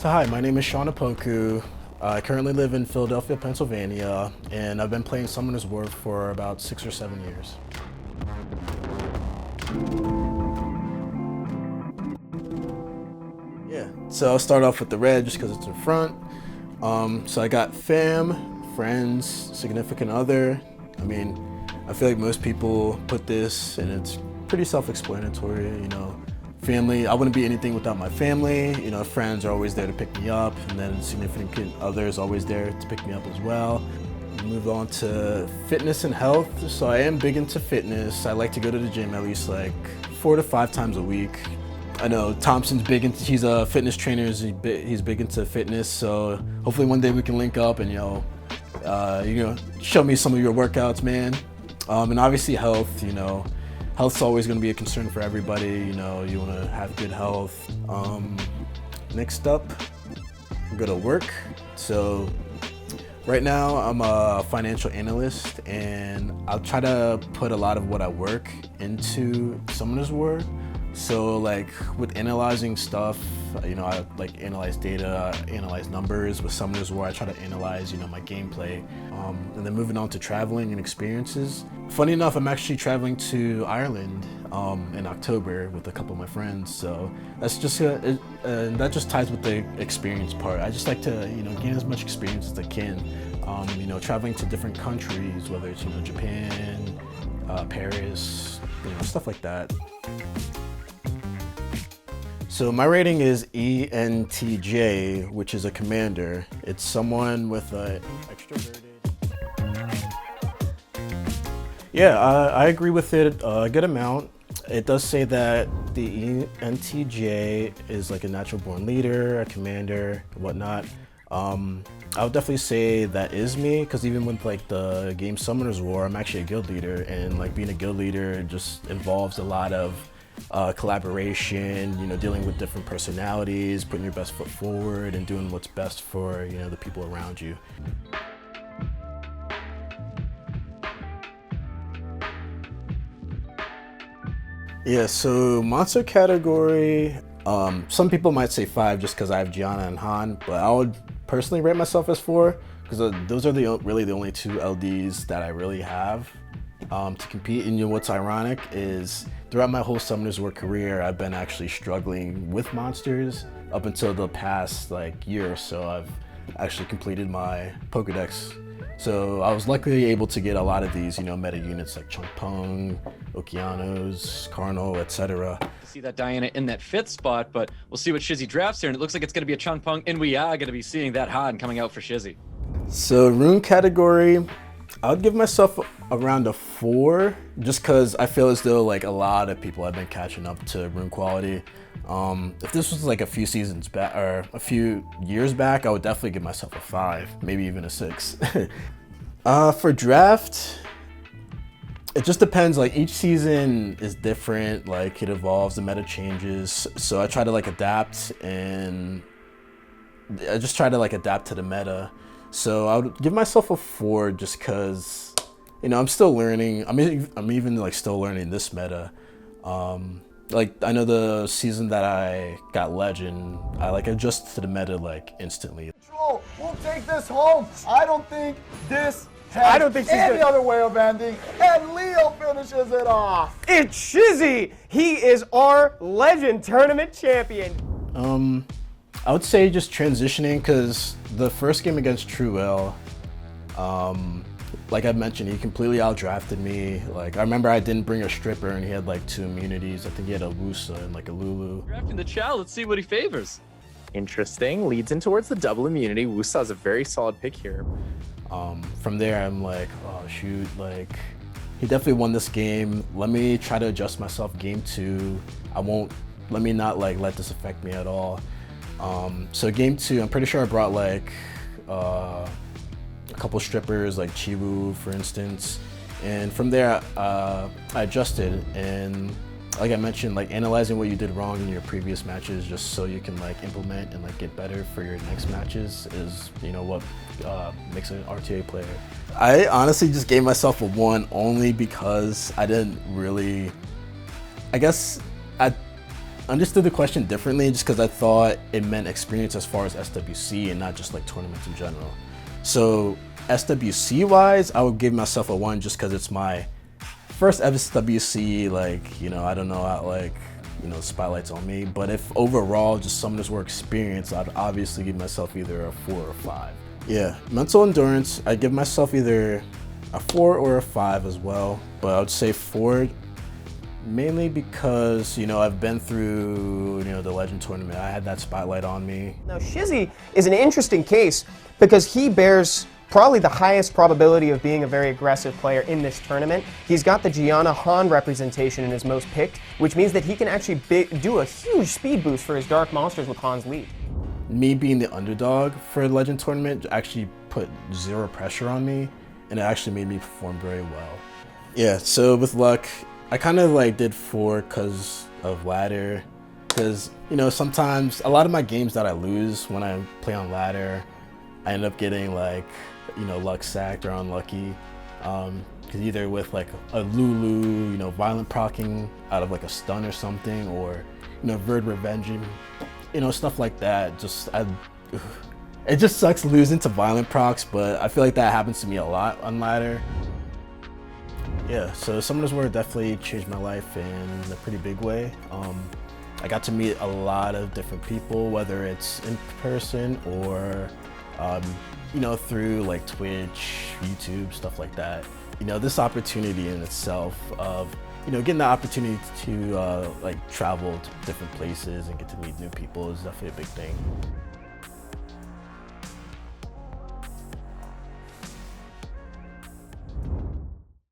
Hi, my name is Sean Apoku. I currently live in Philadelphia, Pennsylvania, and I've been playing Summoner's War for about 6 or 7 years. Yeah, so I'll start off with the red just because it's in front. So I got fam, friends, significant other. I mean, I feel like most people put this and it's pretty self-explanatory, you know. Family, I wouldn't be anything without my family. You know, friends are always there to pick me up, and then significant others always there to pick me up as well. Move on to fitness and health. So I am big into fitness. I like to go to the gym at least like 4 to 5 times a week. I know Thompson's big into, he's a fitness trainer, he's big into fitness. So hopefully one day we can link up and, you know, show me some of your workouts, man. And obviously health, you know. Health's always going to be a concern for everybody, you know, you want to have good health. Next up, I'm going to work. So right now I'm a financial analyst and I'll try to put a lot of what I work into Summoner's War. So like with analyzing stuff, you know, I like analyze data, analyze numbers. With Summoner's War, I try to analyze, you know, my gameplay. And then moving on to traveling and experiences. Funny enough, I'm actually traveling to Ireland in October with a couple of my friends. So that's just that just ties with the experience part. I just like to, you know, gain as much experience as I can. You know, traveling to different countries, whether it's, you know, Japan, Paris, you know, stuff like that. So my rating is ENTJ, which is a commander. It's someone with an extroverted. Yeah, I agree with it a good amount. It does say that the ENTJ is like a natural born leader, a commander, whatnot. I would definitely say that is me, because even with like the game Summoner's War, I'm actually a guild leader, and like being a guild leader just involves a lot of collaboration, you know, dealing with different personalities, putting your best foot forward and doing what's best for, you know, the people around you. Yeah, so monster category, some people might say 5 just because I have Gianna and Han, but I would personally rate myself as 4 because those are really the only 2 LDs that I really have to compete. And you know what's ironic is throughout my whole Summoner's War career, I've been actually struggling with monsters up until the past like year or so. I've actually completed my Pokedex. So I was luckily able to get a lot of these, you know, meta units like Chunkpong, Okeanos, Carno, etc. See that Diana in that 5th spot, but we'll see what Shizzy drafts here, and it looks like it's going to be a Chunkpong, and we are going to be seeing that Han coming out for Shizzy. So rune category, I would give myself around a 4, just because I feel as though like a lot of people have been catching up to rune quality. If this was like a few seasons back or a few years back, I would definitely give myself a 5, maybe even a 6. For draft, it just depends. Like each season is different. Like it evolves, the meta changes. So I try to like adapt, and I just try to like adapt to the meta. So I would give myself a 4 just because, you know, I'm still learning. I'm even like still learning this meta. Like I know the season that I got legend, I like adjusted to the meta like instantly. We'll take this home. I don't think this has any other way of ending, and Leo finishes it off. It's Shizzy. He is our legend tournament champion. I would say just transitioning, because the first game against Truel, like I mentioned, he completely outdrafted me. Like I remember I didn't bring a stripper and he had like 2 immunities. I think he had a Wusa and like a Lulu. Drafting the Chow, let's see what he favors. Interesting, leads in towards the double immunity. Wusa is a very solid pick here. From there I'm like, oh shoot, like he definitely won this game. Let me try to adjust myself game 2. Let me not like let this affect me at all. So game 2, I'm pretty sure I brought like a couple strippers like Chibu for instance, and from there I adjusted, and like I mentioned, like analyzing what you did wrong in your previous matches just so you can like implement and like get better for your next matches is, you know, what makes an RTA player. I honestly just gave myself a 1 only because I didn't really, I guess understood the question differently just because I thought it meant experience as far as SWC and not just like tournaments in general. So SWC wise, I would give myself a 1 just because it's my first SWC, like, you know, I don't know how, like, you know, spotlight's on me. But if overall just Summoners War experience, I'd obviously give myself either a 4 or 5. Yeah, mental endurance, I'd give myself either a 4 or a 5 as well, but I would say 4 mainly because, you know, I've been through, you know, the Legend tournament. I had that spotlight on me. Now, Shizzy is an interesting case because he bears probably the highest probability of being a very aggressive player in this tournament. He's got the Gianna Han representation in his most picked, which means that he can actually do a huge speed boost for his Dark Monsters with Han's lead. Me being the underdog for the Legend tournament actually put 0 pressure on me, and it actually made me perform very well. Yeah, so with luck, I kind of like did 4 because of ladder, because, you know, sometimes a lot of my games that I lose when I play on ladder, I end up getting like, you know, luck sacked or unlucky, because either with like a Lulu, you know, violent proccing out of like a stun or something, or, you know, Verd revenging, you know, stuff like that. It just sucks losing to violent procs, but I feel like that happens to me a lot on ladder. Yeah, so Summoners War definitely changed my life in a pretty big way. I got to meet a lot of different people, whether it's in person or, you know, through like Twitch, YouTube, stuff like that. You know, this opportunity in itself of, you know, getting the opportunity to like travel to different places and get to meet new people is definitely a big thing.